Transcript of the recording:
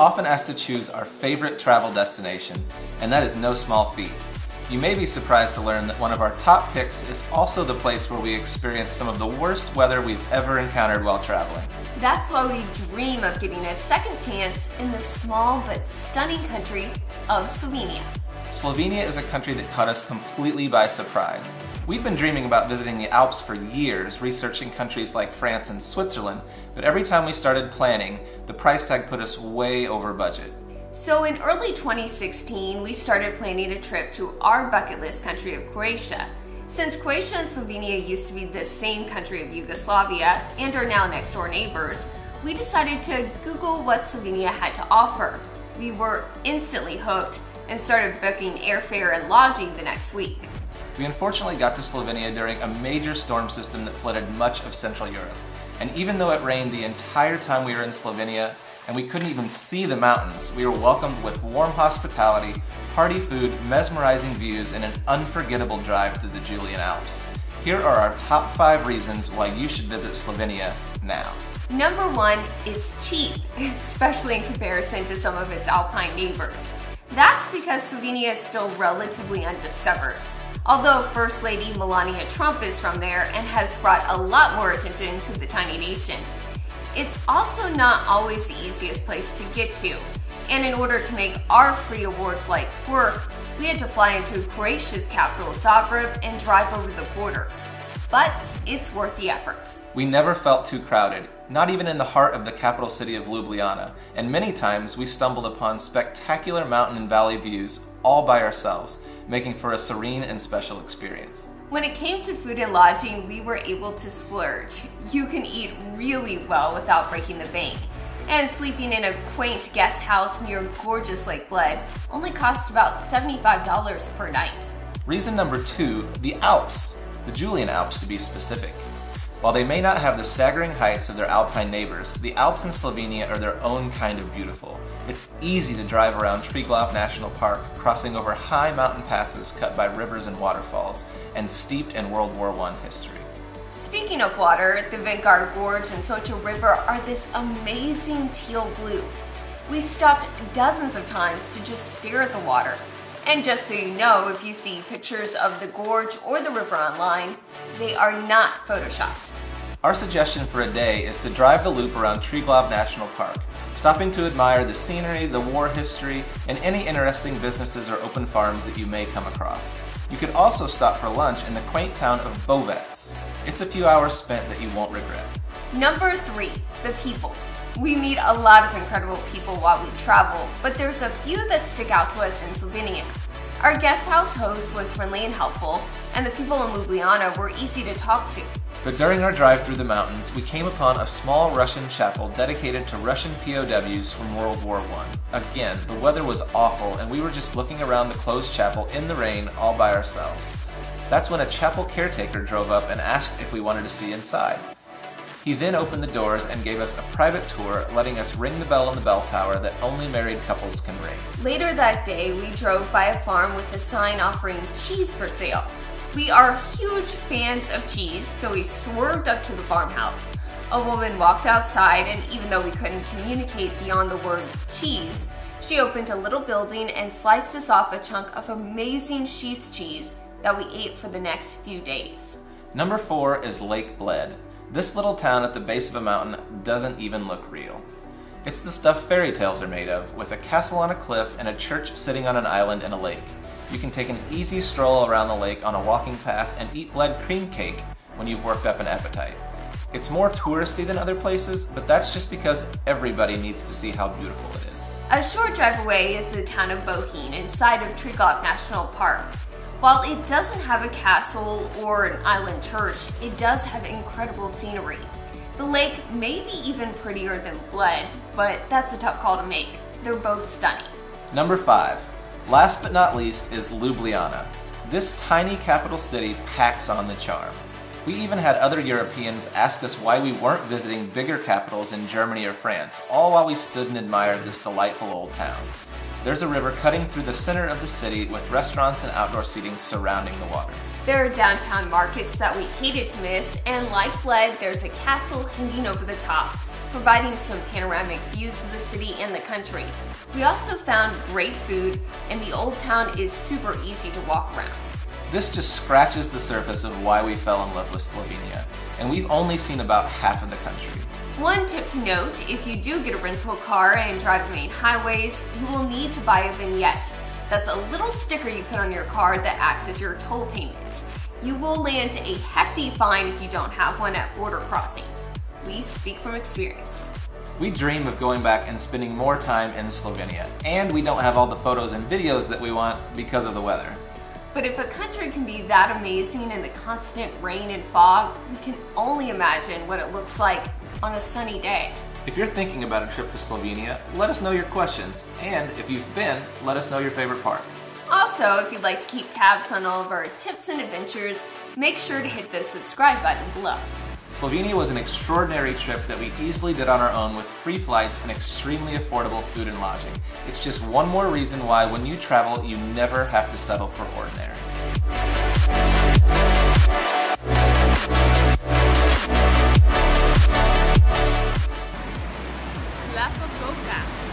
often asked to choose our favorite travel destination, and that is no small feat. You may be surprised to learn that one of our top picks is also the place where we experienced some of the worst weather we've ever encountered while traveling. That's why we dream of getting a second chance in the small but stunning country of Slovenia. Slovenia is a country that caught us completely by surprise. We'd been dreaming about visiting the Alps for years, researching countries like France and Switzerland, but every time we started planning, the price tag put us way over budget. So in early 2016, we started planning a trip to our bucket list country of Croatia. Since Croatia and Slovenia used to be the same country of Yugoslavia and are now next door neighbors, we decided to Google what Slovenia had to offer. We were instantly hooked and started booking airfare and lodging the next week. We unfortunately got to Slovenia during a major storm system that flooded much of Central Europe. And even though it rained the entire time we were in Slovenia, and we couldn't even see the mountains, we were welcomed with warm hospitality, hearty food, mesmerizing views, and an unforgettable drive through the Julian Alps. Here are our top 5 reasons why you should visit Slovenia now. Number 1, it's cheap, especially in comparison to some of its alpine neighbors. That's because Slovenia is still relatively undiscovered. Although First Lady Melania Trump is from there and has brought a lot more attention to the tiny nation. It's also not always the easiest place to get to, and in order to make our free award flights work, we had to fly into Croatia's capital Zagreb and drive over the border. But it's worth the effort. We never felt too crowded, not even in the heart of the capital city of Ljubljana, and many times we stumbled upon spectacular mountain and valley views all by ourselves, making for a serene and special experience. When it came to food and lodging, we were able to splurge. You can eat really well without breaking the bank. And sleeping in a quaint guest house near gorgeous Lake Bled only cost about $75 per night. Reason number 2, the Alps, the Julian Alps to be specific. While they may not have the staggering heights of their alpine neighbors, the Alps in Slovenia are their own kind of beautiful. It's easy to drive around Triglav National Park, crossing over high mountain passes cut by rivers and waterfalls, and steeped in World War I history. Speaking of water, the Vingar Gorge and Socha River are this amazing teal blue. We stopped dozens of times to just stare at the water. And just so you know, if you see pictures of the gorge or the river online, they are not photoshopped. Our suggestion for a day is to drive the loop around Triglav National Park, stopping to admire the scenery, the war history, and any interesting businesses or open farms that you may come across. You could also stop for lunch in the quaint town of Bovec. It's a few hours spent that you won't regret. Number 3, the people. We meet a lot of incredible people while we travel, but there's a few that stick out to us in Slovenia. Our guest house host was friendly and helpful, and the people in Ljubljana were easy to talk to. But during our drive through the mountains, we came upon a small Russian chapel dedicated to Russian POWs from World War I. Again, the weather was awful, and we were just looking around the closed chapel in the rain all by ourselves. That's when a chapel caretaker drove up and asked if we wanted to see inside. He then opened the doors and gave us a private tour, letting us ring the bell on the bell tower that only married couples can ring. Later that day, we drove by a farm with a sign offering cheese for sale. We are huge fans of cheese, so we swerved up to the farmhouse. A woman walked outside, and even though we couldn't communicate beyond the word cheese, she opened a little building and sliced us off a chunk of amazing sheep's cheese that we ate for the next few days. Number 4 is Lake Bled. This little town at the base of a mountain doesn't even look real. It's the stuff fairy tales are made of, with a castle on a cliff and a church sitting on an island in a lake. You can take an easy stroll around the lake on a walking path and eat Bled cream cake when you've worked up an appetite. It's more touristy than other places, but that's just because everybody needs to see how beautiful it is. A short drive away is the town of Bohinj inside of Triglav National Park. While it doesn't have a castle or an island church, it does have incredible scenery. The lake may be even prettier than Bled, but that's a tough call to make. They're both stunning. Number 5. Last but not least is Ljubljana. This tiny capital city packs on the charm. We even had other Europeans ask us why we weren't visiting bigger capitals in Germany or France, all while we stood and admired this delightful old town. There's a river cutting through the center of the city with restaurants and outdoor seating surrounding the water. There are downtown markets that we hated to miss, and like Bled, there's a castle hanging over the top. providing some panoramic views of the city and the country. We also found great food, and the old town is super easy to walk around. This just scratches the surface of why we fell in love with Slovenia, and we've only seen about half of the country. One tip to note, if you do get a rental car and drive the main highways, you will need to buy a vignette. That's a little sticker you put on your car that acts as your toll payment. You will land a hefty fine if you don't have one at border crossings. We speak from experience. We dream of going back and spending more time in Slovenia, and we don't have all the photos and videos that we want because of the weather. But if a country can be that amazing in the constant rain and fog, we can only imagine what it looks like on a sunny day. If you're thinking about a trip to Slovenia, let us know your questions, and if you've been, let us know your favorite part. Also, if you'd like to keep tabs on all of our tips and adventures, make sure to hit the subscribe button below. Slovenia was an extraordinary trip that we easily did on our own with free flights and extremely affordable food and lodging. It's just one more reason why when you travel, you never have to settle for ordinary. Slap a boca.